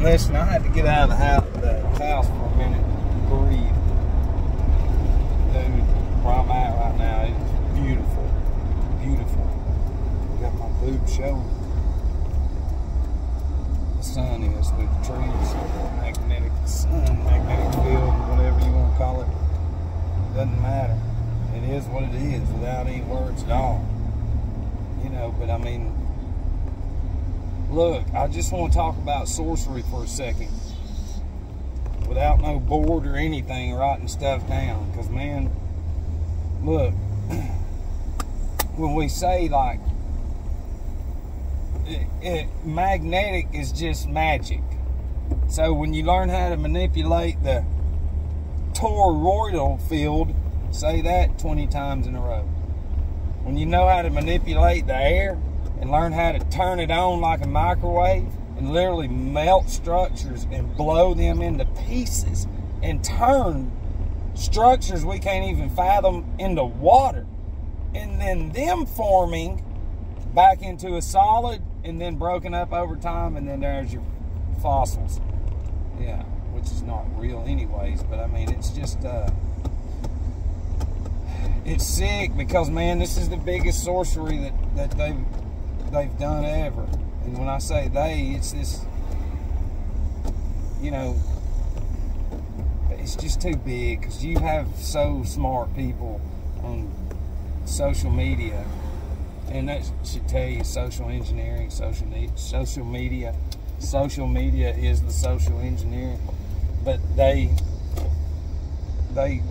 Listen, I had to get out of the house for a minute to breathe. Dude, where I'm at right now is beautiful. Beautiful. Got my boobs showing. The sun is through the trees. Magnetic sun, magnetic field, whatever you want to call it. Doesn't matter. It is what it is without any words at all. You know, but I mean, look, I just want to talk about sorcery for a second without no board or anything writing stuff down. Because, man, look, when we say, like, magnetic is just magic. So when you learn how to manipulate the toroidal field, say that 20 times in a row. When you know how to manipulate the air and learn how to turn it on like a microwave and literally melt structures and blow them into pieces and turn structures we can't even fathom into water, and then them forming back into a solid and then broken up over time, and then there's your fossils. Yeah, which is not real anyways, but I mean, it's just it's sick because, man, this is the biggest sorcery that they've done ever. And when I say they, it's this, you know, it's just too big, because you have so smart people on social media, and that should tell you social engineering, social media is the social engineering. But they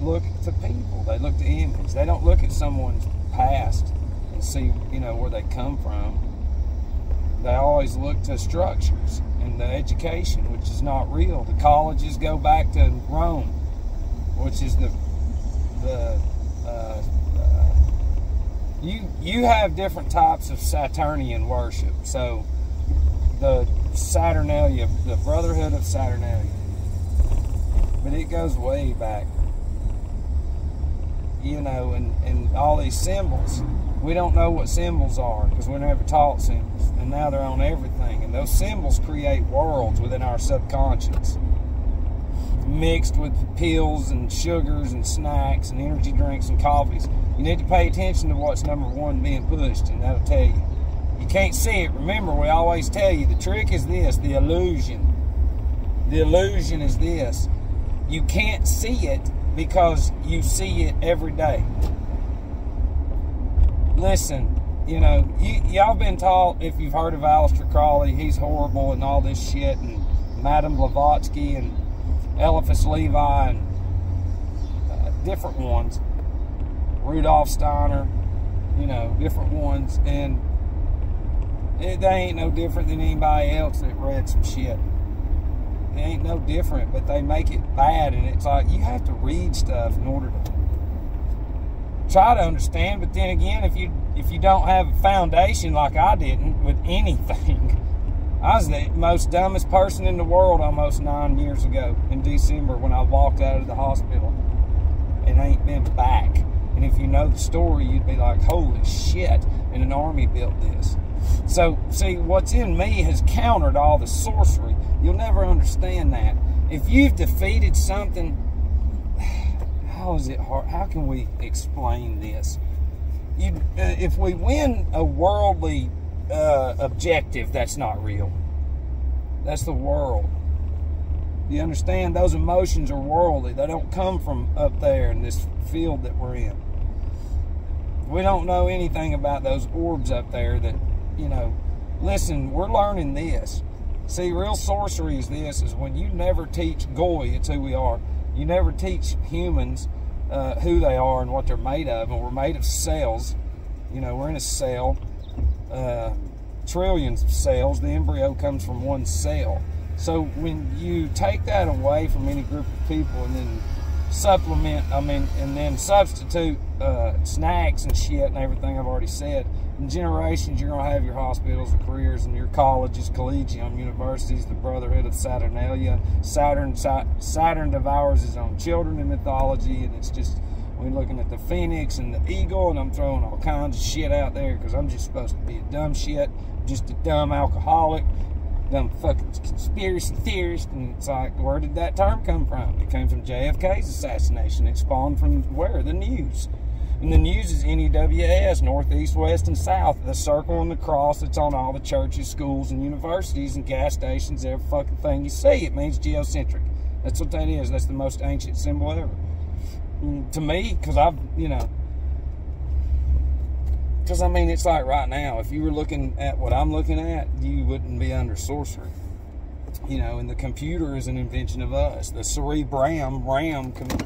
look to people, they look to image, they don't look at someone's past and see, you know, where they come from. They always look to structures and the education, which is not real. The colleges go back to Rome, which is you have different types of Saturnian worship. So the Saturnalia, the Brotherhood of Saturnalia, but it goes way back, you know, and all these symbols, we don't know what symbols are because we're never taught symbols, and now they're on everything, and those symbols create worlds within our subconscious, mixed with pills and sugars and snacks and energy drinks and coffees. You need to pay attention to what's number one being pushed, and that'll tell you. You can't see it. Remember, we always tell you, the trick is this, the illusion. The illusion is this. You can't see it because you see it every day. Listen, you know, y'all been taught, if you've heard of Aleister Crowley, he's horrible and all this shit, and Madame Blavatsky and Eliphas Levi and different ones, Rudolf Steiner, you know, different ones, and they ain't no different than anybody else that read some shit. It ain't no different, but they make it bad, and it's like, you have to read stuff in order to try to understand. But then again, if you don't have a foundation like I didn't with anything, I was the most dumbest person in the world almost 9 years ago in December when I walked out of the hospital and ain't been back. And if you know the story, you'd be like, holy shit, and an army built this. So, see, what's in me has countered all the sorcery. You'll never understand that. If you've defeated something, how is it hard? How can we explain this? If we win a worldly objective, that's not real. That's the world. You understand? Those emotions are worldly. They don't come from up there in this field that we're in. We don't know anything about those orbs up there that, you know, listen, we're learning this. See, real sorcery is this, is when you never teach Goy, it's who we are. You never teach humans who they are and what they're made of, and we're made of cells. You know, we're in a cell, trillions of cells. The embryo comes from one cell. So when you take that away from any group of people and then supplement, and then substitute snacks and shit and everything I've already said, in generations you're going to have your hospitals and careers and your colleges, collegium, universities, the Brotherhood of Saturnalia. Saturn devours his own children in mythology, and it's just, we're looking at the phoenix and the eagle, and I'm throwing all kinds of shit out there because I'm just supposed to be a dumb shit, just a dumb alcoholic, them fucking conspiracy theorists, and it's like, where did that term come from? It came from JFK's assassination. It spawned from where? The news. And the news is NEWS, North, East, West, and South. The circle and the cross that's on all the churches, schools, and universities, and gas stations, every fucking thing you see. It means geocentric. That's what that is. That's the most ancient symbol ever. To me, because I've, you know, because I mean, it's like right now, if you were looking at what I'm looking at, you wouldn't be under sorcery. You know, and the computer is an invention of us. The cerebrum,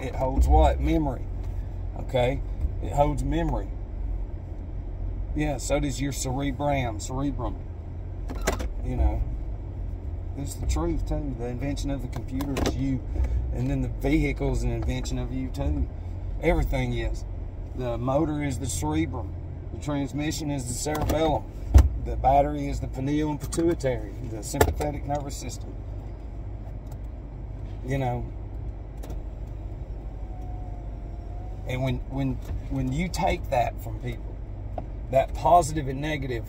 it holds what? Memory. Okay? It holds memory. Yeah, so does your cerebrum. You know, it's the truth too. The invention of the computer is you. And then the vehicle is an invention of you too. Everything is. The motor is the cerebrum. The transmission is the cerebellum. The battery is the pineal and pituitary, the sympathetic nervous system. You know, and when you take that from people, that positive and negative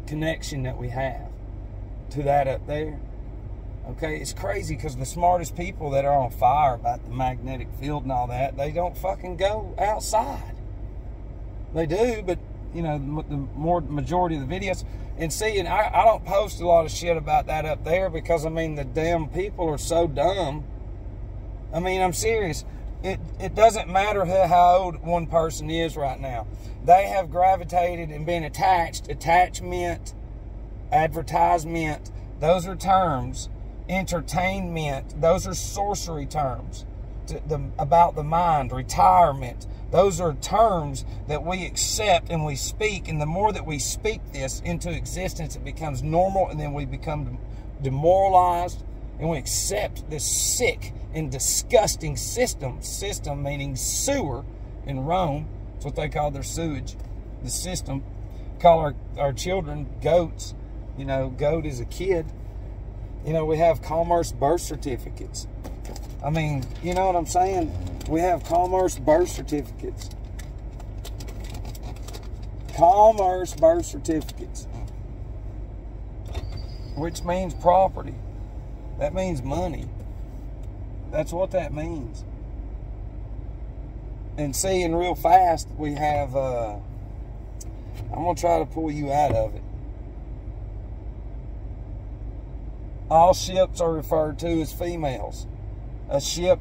connection that we have to that up there, okay, it's crazy because the smartest people that are on fire about the magnetic field and all that, they don't fucking go outside. They do, but you know, the majority of the videos, and see, and I don't post a lot of shit about that up there because, I mean, the damn people are so dumb. I mean, I'm serious. It doesn't matter how old one person is right now. They have gravitated and been attached. Attachment, advertisement, those are terms. Entertainment, those are sorcery terms. About the mind, retirement, those are terms that we accept and we speak, and the more that we speak this into existence, it becomes normal, and then we become demoralized, and we accept this sick and disgusting system meaning sewer in Rome. That's what they call their sewage, the system. Call our children goats. You know, goat is a kid. You know, we have commerce birth certificates. I mean, you know what I'm saying? We have commerce birth certificates. Commerce birth certificates. Which means property. That means money. That's what that means. And seeing real fast, we have, I'm going to try to pull you out of it. All ships are referred to as females. A ship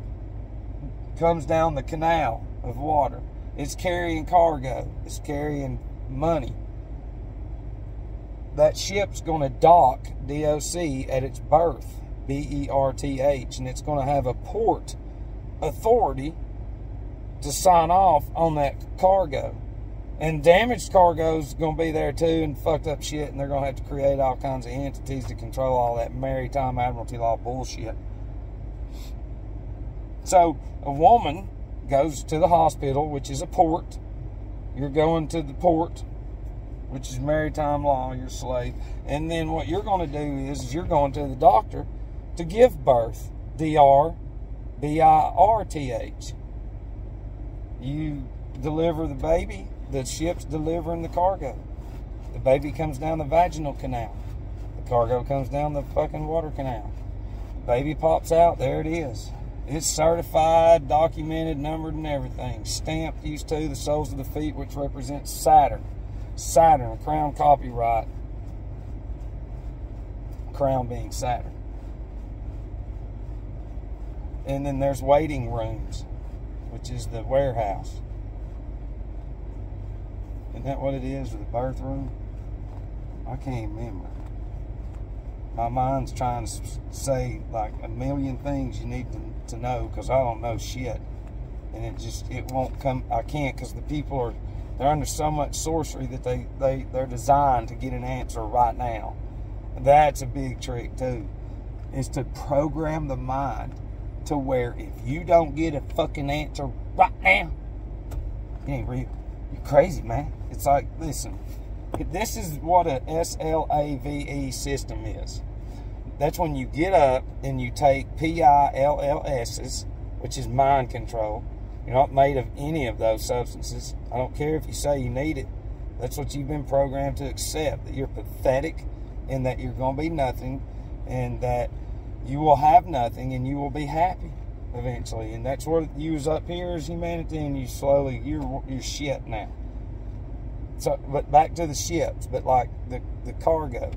comes down the canal of water. It's carrying cargo. It's carrying money. That ship's going to dock, D-O-C, at its berth, B-E-R-T-H, and it's going to have a port authority to sign off on that cargo. And damaged cargo's going to be there too, and fucked up shit, and they're going to have to create all kinds of entities to control all that maritime admiralty law bullshit. So a woman goes to the hospital, which is a port. You're going to the port, which is maritime law, you're a slave. And then what you're going to do is you're going to the doctor to give birth, D-R-B-I-R-T-H. You deliver the baby, the ship's delivering the cargo. The baby comes down the vaginal canal. The cargo comes down the fucking water canal. Baby pops out, there it is. It's certified, documented, numbered, and everything. Stamped, used to the soles of the feet, which represents Saturn. Saturn, a crown copyright. Crown being Saturn. And then there's waiting rooms, which is the warehouse. Isn't that what it is, with the birth room? I can't remember. My mind's trying to say like a million things you need to know, because I don't know shit. And it won't come, I can't, because the people they're under so much sorcery that they're designed to get an answer right now. That's a big trick too, is to program the mind to where if you don't get a fucking answer right now, it ain't real. You're crazy, man. It's like, listen, this is what a SLAVE system is. That's when you get up and you take PILLS's, which is mind control. You're not made of any of those substances. I don't care if you say you need it. That's what you've been programmed to accept, that you're pathetic, and that you're going to be nothing, and that you will have nothing, and you will be happy eventually. And that's what you was up here as humanity, and you slowly, you're shit now. So, but back to the ships, but like the cargo.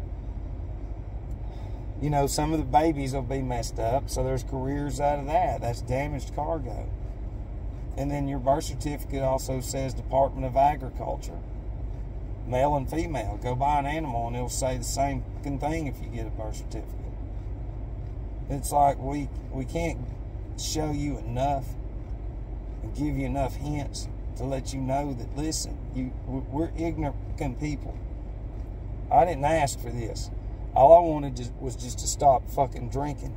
You know, some of the babies will be messed up, so there's careers out of that. That's damaged cargo. And then your birth certificate also says Department of Agriculture. Male and female. Go buy an animal and it'll say the same fucking thing if you get a birth certificate. It's like we can't show you enough and give you enough hints to let you know that, listen, we're ignorant people. I didn't ask for this. All I wanted was just to stop fucking drinking.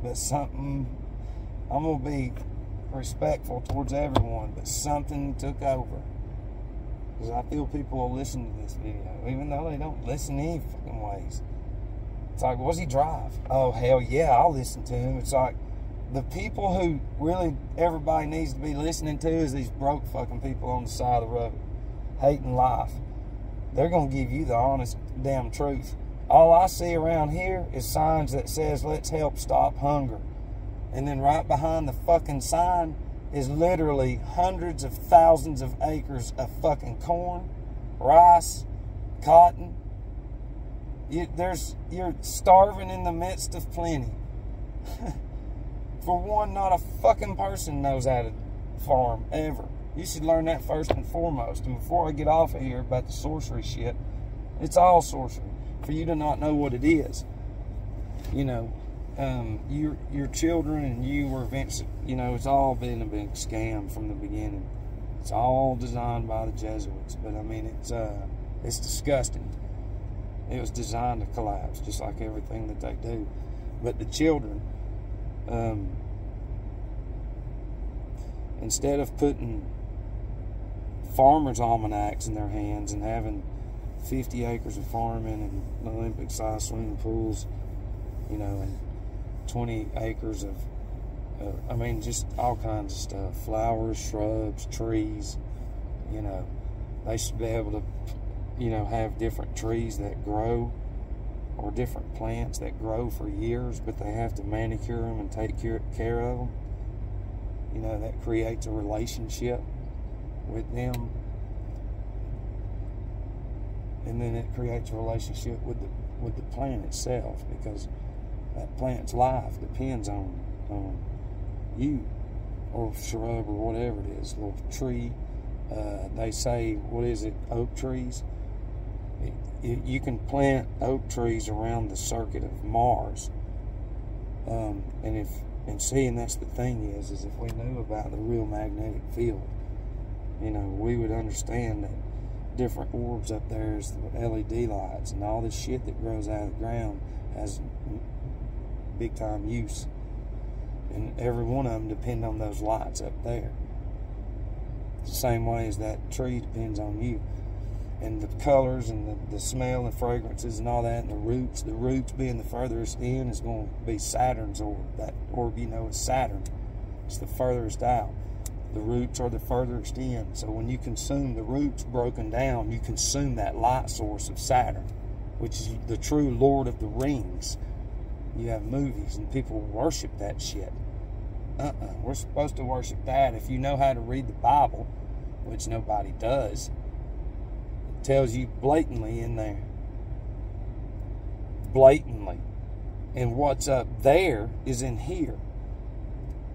But something, I'm going to be respectful towards everyone, but something took over. Because I feel people will listen to this video, even though they don't listen any fucking ways. It's like, what's he drive? Oh, hell yeah, I'll listen to him. It's like, the people who really everybody needs to be listening to is these broke fucking people on the side of the road, hating life. They're going to give you the honest damn truth. All I see around here is signs that says, let's help stop hunger. And then right behind the fucking sign is literally hundreds of thousands of acres of fucking corn, rice, cotton. You're starving in the midst of plenty. For one, not a fucking person knows how to farm, ever. You should learn that first and foremost. And before I get off of here about the sorcery shit, it's all sorcery. For you to not know what it is. You know, your children and you were eventually, you know, it's all been a big scam from the beginning. It's all designed by the Jesuits. But, I mean, it's disgusting. It was designed to collapse, just like everything that they do. But the children, instead of putting farmers' almanacs in their hands and having 50 acres of farming and Olympic-sized swimming pools, you know, and 20 acres of, I mean, just all kinds of stuff. Flowers, shrubs, trees, you know. They should be able to, you know, have different trees that grow, or different plants that grow for years, but they have to manicure them and take care of them. You know, that creates a relationship with them. And then it creates a relationship with the plant itself, because that plant's life depends on you, or shrub, or whatever it is, little tree. They say, what is it, oak trees? You can plant oak trees around the circuit of Mars. And seeing that's the thing is if we knew about the real magnetic field, you know, we would understand that different orbs up there is the LED lights, and all this shit that grows out of the ground has big time use. And every one of them depend on those lights up there. It's the same way as that tree depends on you. And the colors and the smell and fragrances and all that, and the roots being the furthest in is going to be Saturn's orb. That orb, you know, is Saturn. It's the furthest out. The roots are the furthest in. So when you consume the roots broken down, you consume that light source of Saturn, which is the true Lord of the Rings. You have movies and people worship that shit. We're supposed to worship that. If you know how to read the Bible, which nobody does, it tells you blatantly in there. Blatantly. And what's up there is in here.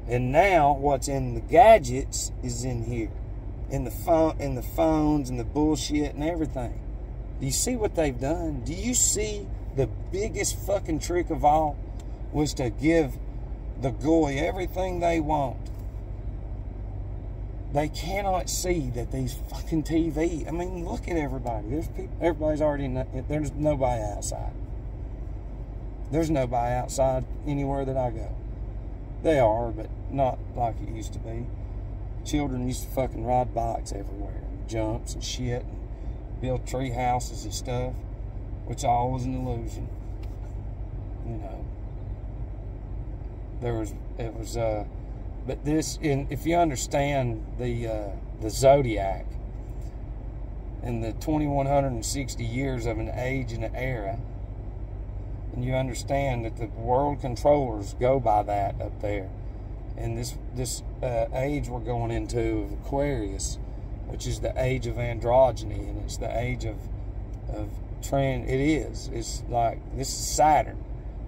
And now what's in the gadgets is in here. In the phones and the bullshit and everything. Do you see what they've done? Do you see the biggest fucking trick of all was to give the goy everything they want? They cannot see that these fucking TV. I mean, look at everybody. There's people. Everybody's already. There's nobody outside. There's nobody outside anywhere that I go. They are, but not like it used to be. Children used to fucking ride bikes everywhere, and jumps and shit, and build tree houses and stuff, which all was an illusion. You know, but this, if you understand the zodiac, in the 2160 years of an age and an era. And you understand that the world controllers go by that up there. And this age we're going into of Aquarius, which is the age of androgyny, and it's the age of trend. It's like, this is Saturn.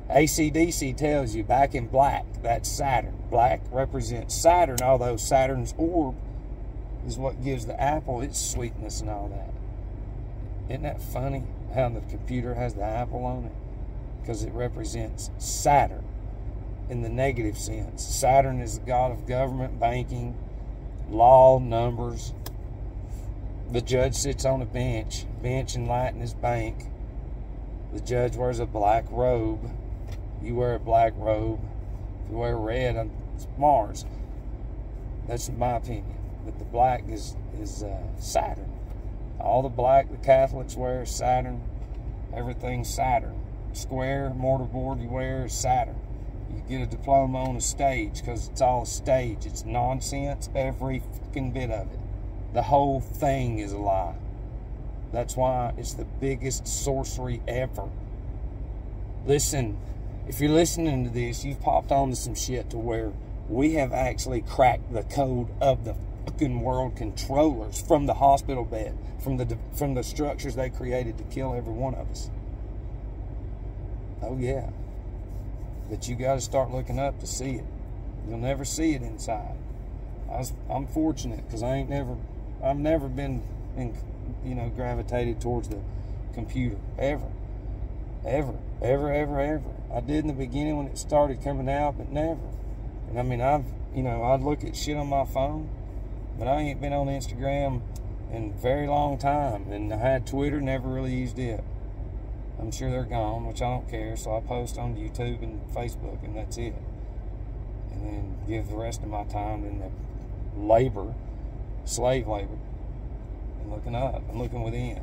AC/DC tells you back in black, that's Saturn. Black represents Saturn, although Saturn's orb is what gives the apple its sweetness and all that. Isn't that funny how the computer has the apple on it? Because it represents Saturn in the negative sense. Saturn is the god of government, banking, law, numbers. The judge sits on a bench. Bench in Latin is bank. The judge wears a black robe. You wear a black robe. If you wear red, it's Mars. That's my opinion. But the black is Saturn. All the black the Catholics wear is Saturn. Everything's Saturn. Square mortarboard you wear is Saturn. You get a diploma on a stage because it's all a stage. It's nonsense, every fucking bit of it. The whole thing is a lie. That's why it's the biggest sorcery ever. Listen, if you're listening to this, you've popped onto some shit to where we have actually cracked the code of the fucking world controllers from the hospital bed, from the structures they created to kill every one of us. Oh yeah. But you got to start looking up to see it. You'll never see it inside. I'm fortunate because I've never been gravitated towards the computer ever. I did in the beginning when it started coming out, but never. And I mean, I'd look at shit on my phone, but I ain't been on Instagram in a very long time. And I had Twitter, never really used it. I'm sure they're gone, which I don't care, so I post on YouTube and Facebook, and that's it. And then give the rest of my time in the slave labor, and looking up and looking within.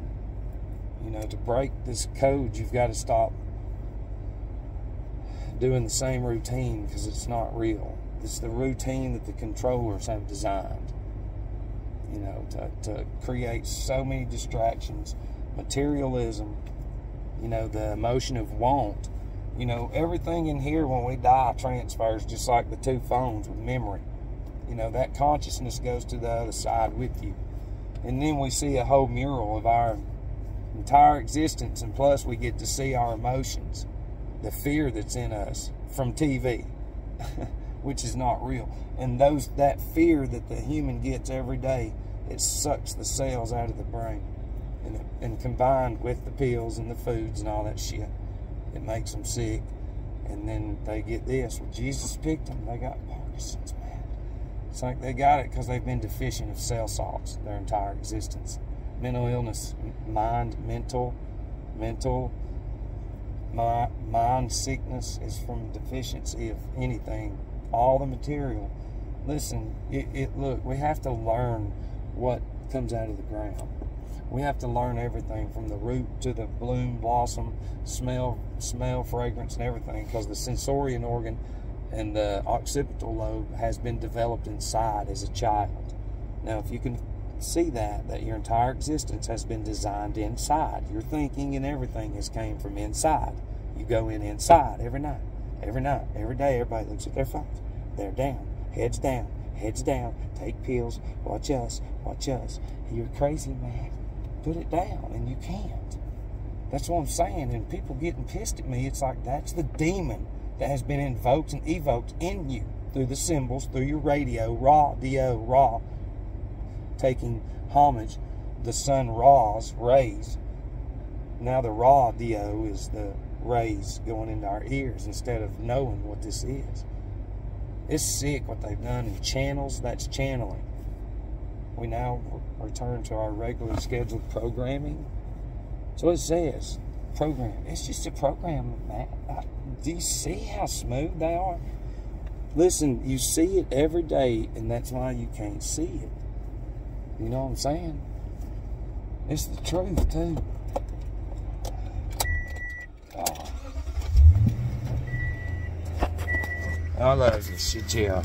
To break this code, you've got to stop doing the same routine because it's not real. It's the routine that the controllers have designed, to create so many distractions, materialism, the emotion of want. Everything in here when we die transfers just like the two phones with memory. That consciousness goes to the other side with you. And then we see a whole mural of our entire existence, and plus we get to see our emotions, the fear that's in us from TV, which is not real. And that fear that the human gets every day, it sucks the cells out of the brain. And combined with the pills and the foods and all that shit, it makes them sick. And then they get this. Well, Jesus picked them. They got Parkinson's, man. It's like they got it because they've been deficient of cell salts their entire existence. Mental illness, mind sickness is from deficiency of anything. All the material. Listen, look, we have to learn what comes out of the ground. We have to learn everything from the root to the bloom, blossom, smell, fragrance, and everything, because the sensorian organ and the occipital lobe has been developed inside as a child. Now, if you can see that your entire existence has been designed inside. Your thinking and everything has came from inside. You go inside every night, every day. Everybody looks at their phones. They're down, heads down, take pills, watch us. You're crazy, man. Put it down, and you can't. That's what I'm saying. And people getting pissed at me, it's like that's the demon that has been invoked and evoked in you through the symbols, through your radio, Ra, D-O, Ra, taking homage, the sun Ra's rays. Now the Ra, D-O, is the rays going into our ears instead of knowing what this is. It's sick what they've done in channels. That's channeling. We now return to our regularly scheduled programming. So it says, program. It's just a program, man. Do you see how smooth they are? Listen, you see it every day, and that's why you can't see it. You know what I'm saying? It's the truth, too. Oh. I love this shit, yeah.